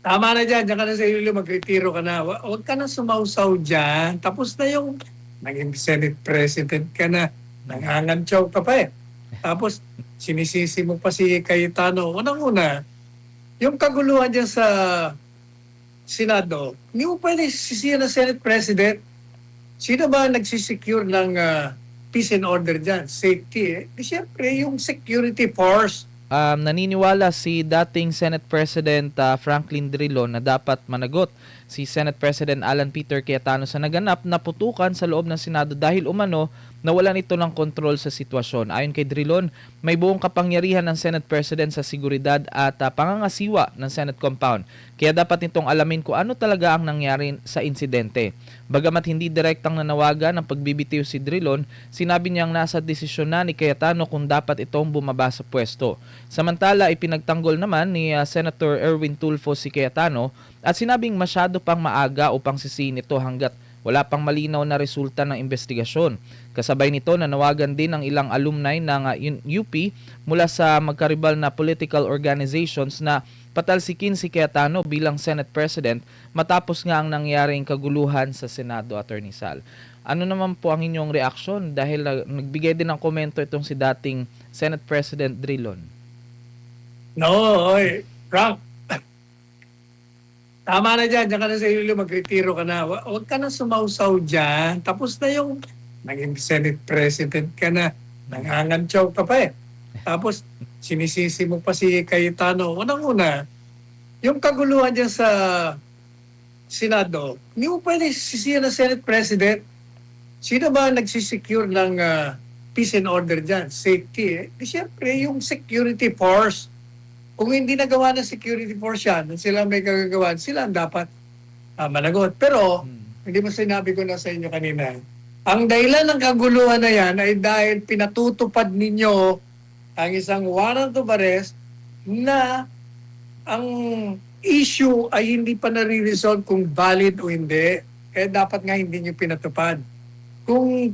Tama na dyan, dyan ka na sa ilo, magretiro ka na. Huwag ka na sumausaw dyan. Tapos na yung naging Senate President ka na, nangangantsaw ka pa eh. Tapos sinisisi mo pa si Cayetano. Unang-una, yung kaguluhan dyan sa Senado, hindi mo pwede sisiyan ng Senate President. Sino ba nagsisecure ng peace and order dyan? Safety eh. Siyempre, yung security force. Naniniwala si dating Senate President Franklin Drilon na dapat managot si Senate President Alan Peter Cayetano sa naganap na putukan sa loob ng Senado dahil umano nawalan ito ng kontrol sa sitwasyon. Ayon kay Drilon, may buong kapangyarihan ng Senate President sa seguridad at pangangasiwa ng Senate compound. Kaya dapat nitong alamin kung ano talaga ang nangyari sa insidente. Bagamat hindi direktang nanawagan ng pagbibitiw si Drilon, sinabi niyang nasa desisyon na ni Cayetano kung dapat itong bumaba sa pwesto. Samantala, ipinagtanggol naman ni Senator Erwin Tulfo si Cayetano at sinabing masyado pang maaga upang sisihin ito hanggat wala pang malinaw na resulta ng investigasyon. Kasabay nito, nanawagan din ang ilang alumni ng UP mula sa magkaribal na political organizations na patalsikin si Cayetano bilang Senate President matapos nga ang nangyaring kaguluhan sa Senado, Attorney Sal. Ano naman po ang inyong reaksyon dahil nagbigay din ng komento itong si dating Senate President Drilon? No, oy, Frank. Tama na dyan, dyan ka na sa ilo, magretiro ka na. Huwag ka na sumausaw dyan. Tapos na yung naging Senate President ka na, nangangantsaw ka pa eh. Tapos sinisisi mo pa si Cayetano. Unang-una, yung kaguluhan dyan sa Senado, hindi mo pwede sisiyan ng Senate President. Sino ba nagsisecure ng peace and order dyan? Safety eh. Siyempre, yung security force. Kung hindi nagawa ng security force yan, sila may gagawin, sila ang dapat managot. Pero, hindi mo sinabi ko na sa inyo kanina, ang dahilan ng kaguluhan na yan ay dahil pinatutupad ninyo ang isang warrant of arrest na ang issue ay hindi pa nare-resolve kung valid o hindi. Kaya dapat nga hindi nyo pinatupad. Kung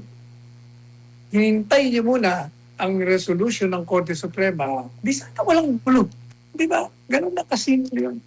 hinintay nyo muna ang resolution ng Korte Suprema, di sana walang gulo. Di ba? Ganun na kasimple yun.